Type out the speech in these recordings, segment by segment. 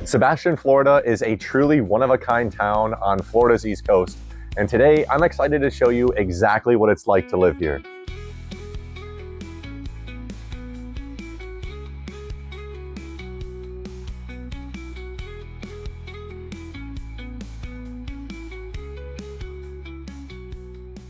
Sebastian, Florida is a truly one-of-a-kind town on Florida's East Coast, and today I'm excited to show you exactly what it's like to live here.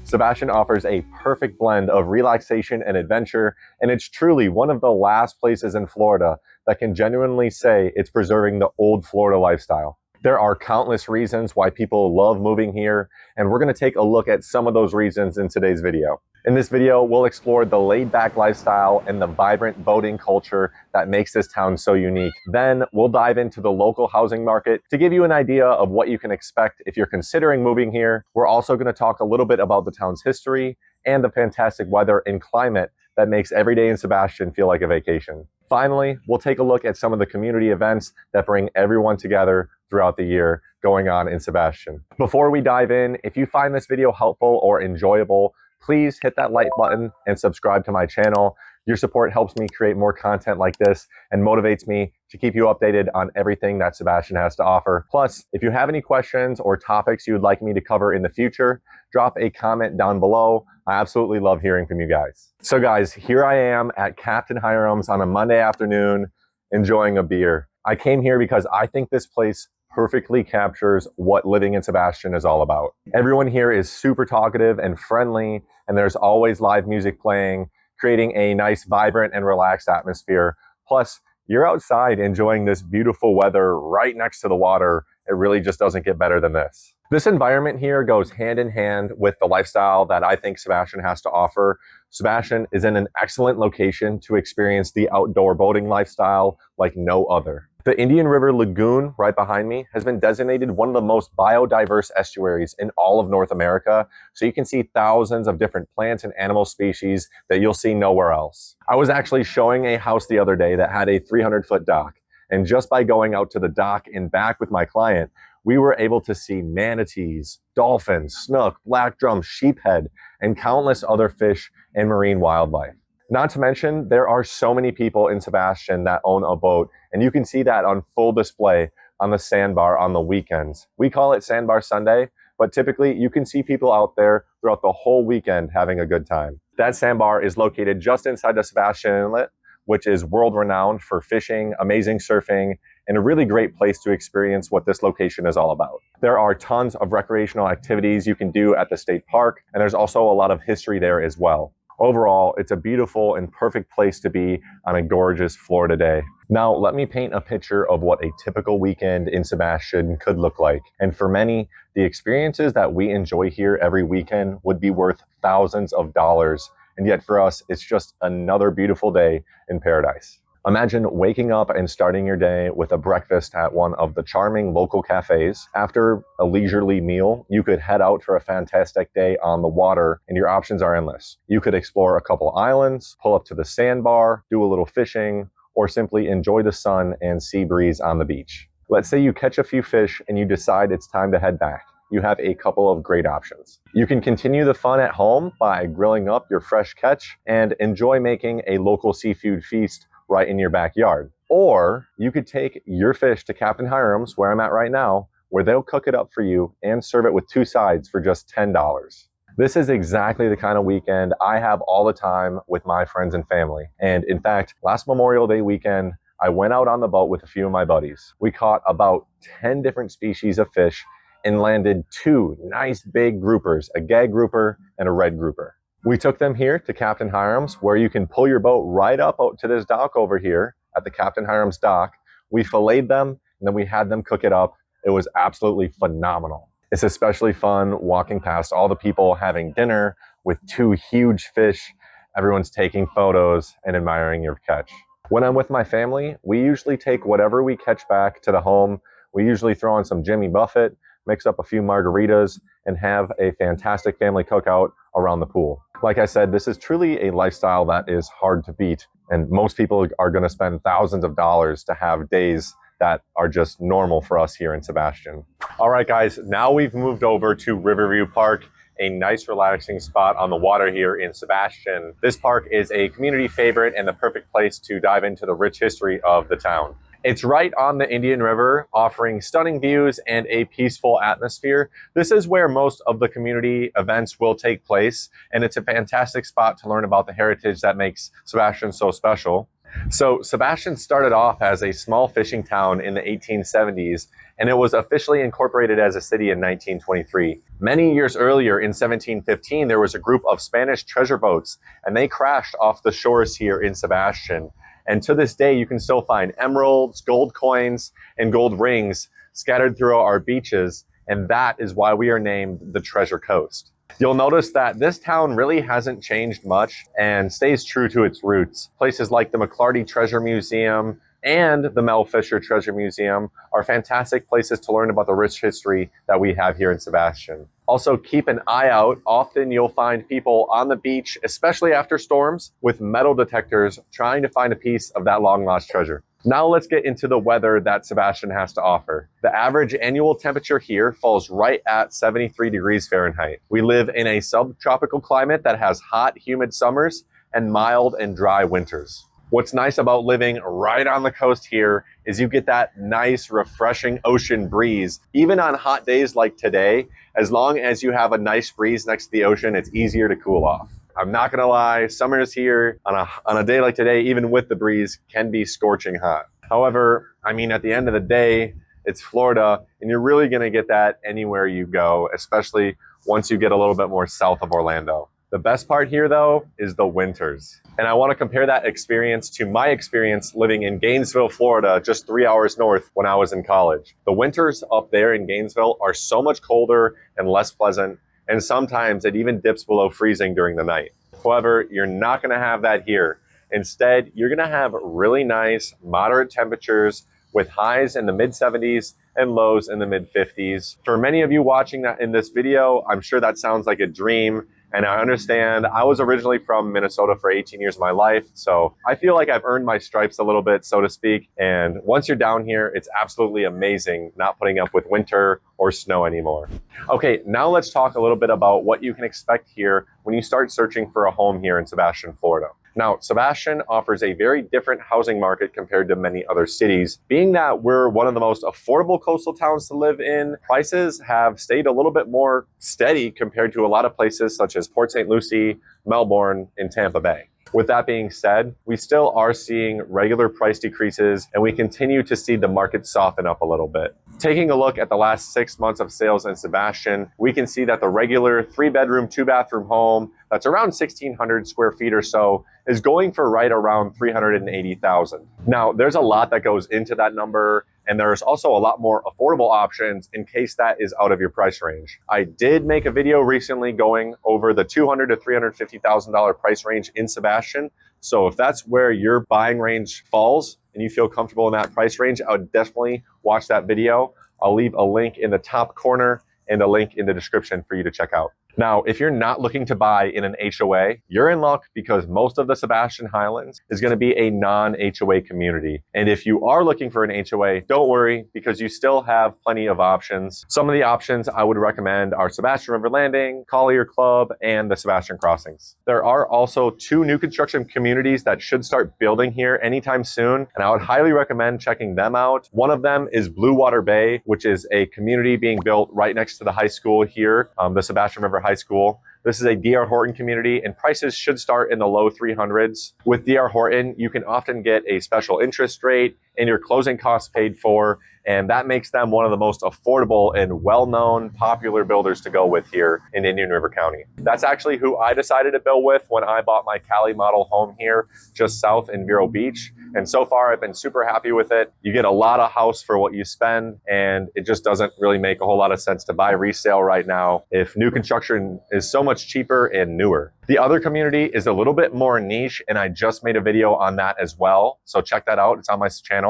Sebastian offers a perfect blend of relaxation and adventure, and it's truly one of the last places in Florida that can genuinely say it's preserving the old Florida lifestyle. There are countless reasons why people love moving here, and we're going to take a look at some of those reasons in today's video. In this video, we'll explore the laid-back lifestyle and the vibrant boating culture that makes this town so unique. Then we'll dive into the local housing market to give you an idea of what you can expect if you're considering moving here. We're also going to talk a little bit about the town's history and the fantastic weather and climate that makes every day in Sebastian feel like a vacation. Finally, we'll take a look at some of the community events that bring everyone together throughout the year going on in Sebastian. Before we dive in, if you find this video helpful or enjoyable, please hit that like button and subscribe to my channel. Your support helps me create more content like this and motivates me to keep you updated on everything that Sebastian has to offer. Plus, if you have any questions or topics you would like me to cover in the future, drop a comment down below. I absolutely love hearing from you guys. So guys, here I am at Captain Hirams on a Monday afternoon, enjoying a beer. I came here because I think this place perfectly captures what living in Sebastian is all about. Everyone here is super talkative and friendly, and there's always live music playing, creating a nice, vibrant and relaxed atmosphere. Plus, you're outside enjoying this beautiful weather right next to the water. It really just doesn't get better than this. This environment here goes hand in hand with the lifestyle that I think Sebastian has to offer. Sebastian is in an excellent location to experience the outdoor boating lifestyle like no other. The Indian River Lagoon right behind me has been designated one of the most biodiverse estuaries in all of North America, so you can see thousands of different plants and animal species that you'll see nowhere else. I was actually showing a house the other day that had a 300-foot dock, and just by going out to the dock and back with my client, we were able to see manatees, dolphins, snook, black drum, sheephead, and countless other fish and marine wildlife. Not to mention, there are so many people in Sebastian that own a boat, and you can see that on full display on the sandbar on the weekends. We call it Sandbar Sunday, but typically you can see people out there throughout the whole weekend having a good time. That sandbar is located just inside the Sebastian Inlet, which is world-renowned for fishing, amazing surfing, and a really great place to experience what this location is all about. There are tons of recreational activities you can do at the state park, and there's also a lot of history there as well. Overall, it's a beautiful and perfect place to be on a gorgeous Florida day. Now, let me paint a picture of what a typical weekend in Sebastian could look like. And for many, the experiences that we enjoy here every weekend would be worth thousands of dollars. And yet for us, it's just another beautiful day in paradise. Imagine waking up and starting your day with a breakfast at one of the charming local cafes. After a leisurely meal, you could head out for a fantastic day on the water, and your options are endless. You could explore a couple islands, pull up to the sandbar, do a little fishing, or simply enjoy the sun and sea breeze on the beach. Let's say you catch a few fish and you decide it's time to head back. You have a couple of great options. You can continue the fun at home by grilling up your fresh catch and enjoy making a local seafood feast right in your backyard. Or you could take your fish to Captain Hirams, where I'm at right now, where they'll cook it up for you and serve it with 2 sides for just $10. This is exactly the kind of weekend I have all the time with my friends and family. And in fact, last Memorial Day weekend, I went out on the boat with a few of my buddies. We caught about 10 different species of fish and landed 2 nice big groupers, a gag grouper and a red grouper. We took them here to Captain Hirams, where you can pull your boat right up out to this dock over here at the Captain Hirams dock. We filleted them, and then we had them cook it up. It was absolutely phenomenal. It's especially fun walking past all the people having dinner with 2 huge fish. Everyone's taking photos and admiring your catch. When I'm with my family, we usually take whatever we catch back to the home. We usually throw on some Jimmy Buffett, mix up a few margaritas, and have a fantastic family cookout around the pool. Like I said, this is truly a lifestyle that is hard to beat, and most people are going to spend thousands of dollars to have days that are just normal for us here in Sebastian. All right, guys, now we've moved over to Riverview Park, a nice relaxing spot on the water here in Sebastian. This park is a community favorite and the perfect place to dive into the rich history of the town. It's right on the Indian River, offering stunning views and a peaceful atmosphere. This is where most of the community events will take place, and it's a fantastic spot to learn about the heritage that makes Sebastian so special. So Sebastian started off as a small fishing town in the 1870s, and it was officially incorporated as a city in 1923. Many years earlier, in 1715, there was a group of Spanish treasure boats, and they crashed off the shores here in Sebastian. And to this day, you can still find emeralds, gold coins, and gold rings scattered throughout our beaches, and that is why we are named the Treasure Coast. You'll notice that this town really hasn't changed much and stays true to its roots. Places like the McClarty Treasure Museum and the Mel Fisher Treasure Museum are fantastic places to learn about the rich history that we have here in Sebastian. Also, keep an eye out. Often you'll find people on the beach, especially after storms, with metal detectors trying to find a piece of that long-lost treasure. Now let's get into the weather that Sebastian has to offer. The average annual temperature here falls right at 73 degrees Fahrenheit. We live in a subtropical climate that has hot, humid summers and mild and dry winters. What's nice about living right on the coast here is you get that nice, refreshing ocean breeze. Even on hot days like today, as long as you have a nice breeze next to the ocean, it's easier to cool off. I'm not gonna lie, summers here on a day like today, even with the breeze, can be scorching hot. However, I mean, at the end of the day, it's Florida, and you're really gonna get that anywhere you go, especially once you get a little bit more south of Orlando. The best part here, though, is the winters. And I want to compare that experience to my experience living in Gainesville, Florida, just 3 hours north when I was in college. The winters up there in Gainesville are so much colder and less pleasant, and sometimes it even dips below freezing during the night. However, you're not going to have that here. Instead, you're going to have really nice, moderate temperatures with highs in the mid-70s and lows in the mid-50s. For many of you watching that in this video, I'm sure that sounds like a dream. And I understand, I was originally from Minnesota for 18 years of my life, so I feel like I've earned my stripes a little bit, so to speak. And once you're down here, it's absolutely amazing not putting up with winter or snow anymore. Okay, now let's talk a little bit about what you can expect here when you start searching for a home here in Sebastian, Florida. Now, Sebastian offers a very different housing market compared to many other cities. Being that we're one of the most affordable coastal towns to live in, prices have stayed a little bit more steady compared to a lot of places such as Port St. Lucie, Melbourne, and Tampa Bay. With that being said, we still are seeing regular price decreases, and we continue to see the market soften up a little bit. Taking a look at the last 6 months of sales in Sebastian, we can see that the regular 3-bedroom, 2-bathroom home that's around 1,600 square feet or so is going for right around $380,000. Now, there's a lot that goes into that number, and there's also a lot more affordable options in case that is out of your price range. I did make a video recently going over the $200,000 to $350,000 price range in Sebastian. So if that's where your buying range falls and you feel comfortable in that price range, I would definitely watch that video. I'll leave a link in the top corner and a link in the description for you to check out. Now, if you're not looking to buy in an HOA, you're in luck because most of the Sebastian Highlands is going to be a non-HOA community. And if you are looking for an HOA, don't worry because you still have plenty of options. Some of the options I would recommend are Sebastian River Landing, Collier Club, and the Sebastian Crossings. There are also 2 new construction communities that should start building here anytime soon, and I would highly recommend checking them out. One of them is Blue Water Bay, which is a community being built right next to the high school here, the Sebastian River High School. This is a D.R. Horton community, and prices should start in the low 300s. With D.R. Horton, you can often get a special interest rate and your closing costs paid for, and that makes them one of the most affordable and well-known popular builders to go with here in Indian River County. That's actually who I decided to build with when I bought my Cali model home here just south in Vero Beach. And so far, I've been super happy with it. You get a lot of house for what you spend, and it just doesn't really make a whole lot of sense to buy resale right now if new construction is so much cheaper and newer. The other community is a little bit more niche, and I just made a video on that as well. So check that out. It's on my channel.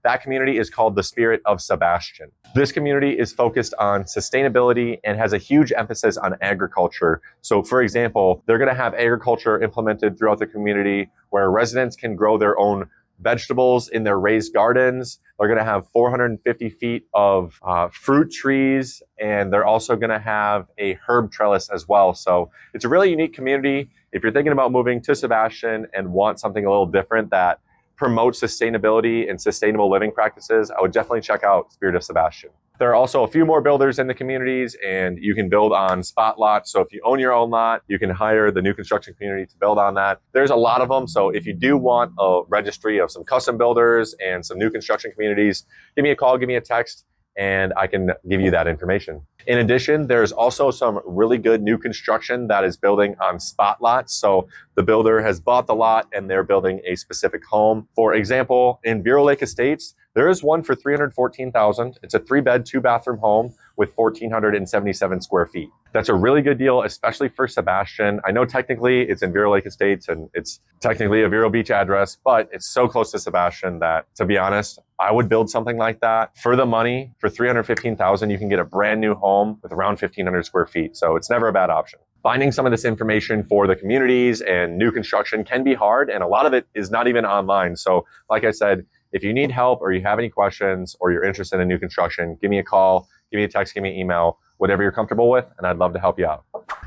That community is called the Spirit of Sebastian. This community is focused on sustainability and has a huge emphasis on agriculture. So for example, they're gonna have agriculture implemented throughout the community where residents can grow their own vegetables in their raised gardens. They're gonna have 450 feet of fruit trees, and they're also gonna have a herb trellis as well. So it's a really unique community. If you're thinking about moving to Sebastian and want something a little different that promote sustainability and sustainable living practices, I would definitely check out Spirit of Sebastian. There are also a few more builders in the communities, and you can build on spot lots. So if you own your own lot, you can hire the new construction community to build on that. There's a lot of them. So if you do want a registry of some custom builders and some new construction communities, give me a call, give me a text, and I can give you that information. In addition, there's also some really good new construction that is building on spot lots. So the builder has bought the lot and they're building a specific home. For example, in Vero Lake Estates, there is one for $314,000. It's a 3-bed, 2-bathroom home with 1,477 square feet. That's a really good deal, especially for Sebastian. I know technically it's in Vero Lake Estates and it's technically a Vero Beach address, but it's so close to Sebastian that, to be honest, I would build something like that. For the money, for $315,000, you can get a brand new home with around 1,500 square feet. So it's never a bad option. Finding some of this information for the communities and new construction can be hard, and a lot of it is not even online. So like I said, if you need help or you have any questions or you're interested in new construction, give me a call, give me a text, give me an email, whatever you're comfortable with, and I'd love to help you out.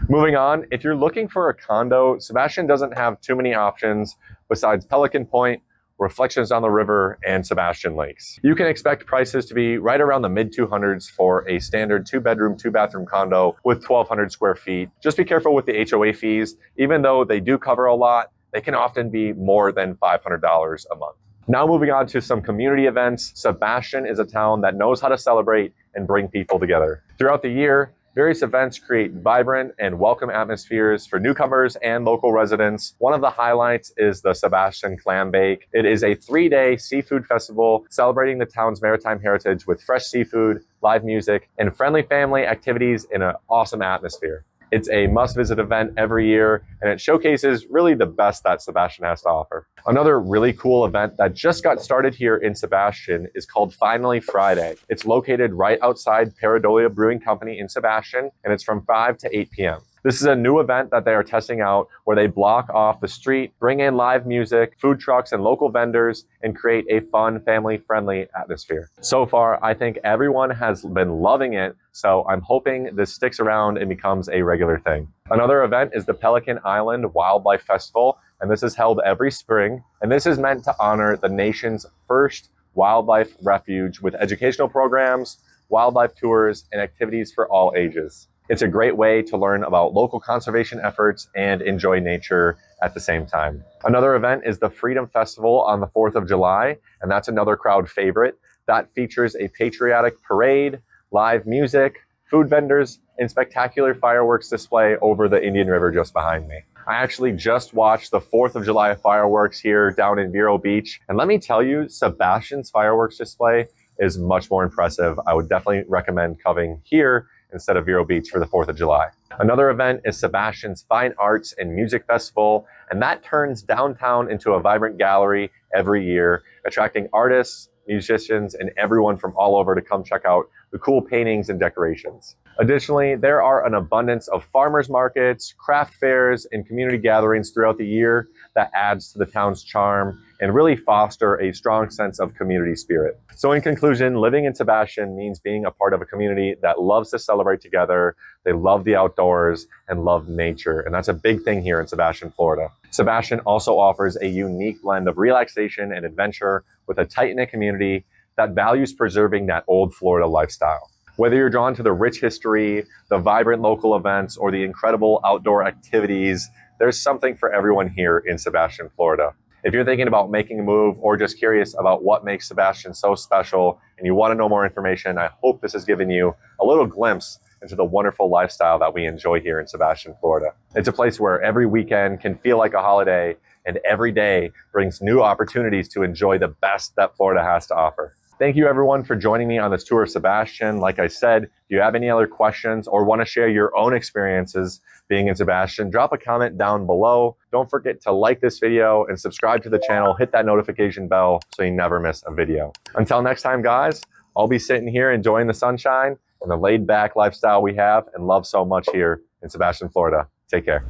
Moving on, if you're looking for a condo, Sebastian doesn't have too many options besides Pelican Point, Reflections on the River, and Sebastian Lakes. You can expect prices to be right around the mid-200s for a standard 2-bedroom, 2-bathroom condo with 1,200 square feet. Just be careful with the HOA fees. Even though they do cover a lot, they can often be more than $500 a month. Now moving on to some community events, Sebastian is a town that knows how to celebrate and bring people together. Throughout the year, various events create vibrant and welcome atmospheres for newcomers and local residents. One of the highlights is the Sebastian Clam Bake. It is a 3-day seafood festival celebrating the town's maritime heritage with fresh seafood, live music, and friendly family activities in an awesome atmosphere. It's a must-visit event every year, and it showcases really the best that Sebastian has to offer. Another really cool event that just got started here in Sebastian is called Finally Friday. It's located right outside Paradolia Brewing Company in Sebastian, and it's from 5 to 8 p.m. This is a new event that they are testing out where they block off the street, bring in live music, food trucks, and local vendors, and create a fun, family-friendly atmosphere. So far, I think everyone has been loving it, so I'm hoping this sticks around and becomes a regular thing. Another event is the Pelican Island Wildlife Festival, and this is held every spring, and this is meant to honor the nation's first wildlife refuge with educational programs, wildlife tours, and activities for all ages. It's a great way to learn about local conservation efforts and enjoy nature at the same time. Another event is the Freedom Festival on the 4th of July, and that's another crowd favorite. That features a patriotic parade, live music, food vendors, and spectacular fireworks display over the Indian River just behind me. I actually just watched the 4th of July fireworks here down in Vero Beach, and let me tell you, Sebastian's fireworks display is much more impressive. I would definitely recommend coming here instead of Vero Beach for the 4th of July. Another event is Sebastian's Fine Arts and Music Festival, and that turns downtown into a vibrant gallery every year, attracting artists, musicians, and everyone from all over to come check out the cool paintings and decorations. Additionally, there are an abundance of farmers markets, craft fairs, and community gatherings throughout the year that adds to the town's charm and really foster a strong sense of community spirit. So in conclusion, living in Sebastian means being a part of a community that loves to celebrate together, they love the outdoors, and love nature. And that's a big thing here in Sebastian, Florida. Sebastian also offers a unique blend of relaxation and adventure with a tight-knit community that values preserving that old Florida lifestyle. Whether you're drawn to the rich history, the vibrant local events, or the incredible outdoor activities, there's something for everyone here in Sebastian, Florida. If you're thinking about making a move or just curious about what makes Sebastian so special and you want to know more information, I hope this has given you a little glimpse into the wonderful lifestyle that we enjoy here in Sebastian, Florida. It's a place where every weekend can feel like a holiday and every day brings new opportunities to enjoy the best that Florida has to offer. Thank you everyone for joining me on this tour of Sebastian. Like I said, if you have any other questions or want to share your own experiences being in Sebastian, drop a comment down below. Don't forget to like this video and subscribe to the channel. Hit that notification bell so you never miss a video. Until next time, guys, I'll be sitting here enjoying the sunshine and the laid back lifestyle we have and love so much here in Sebastian, Florida. Take care.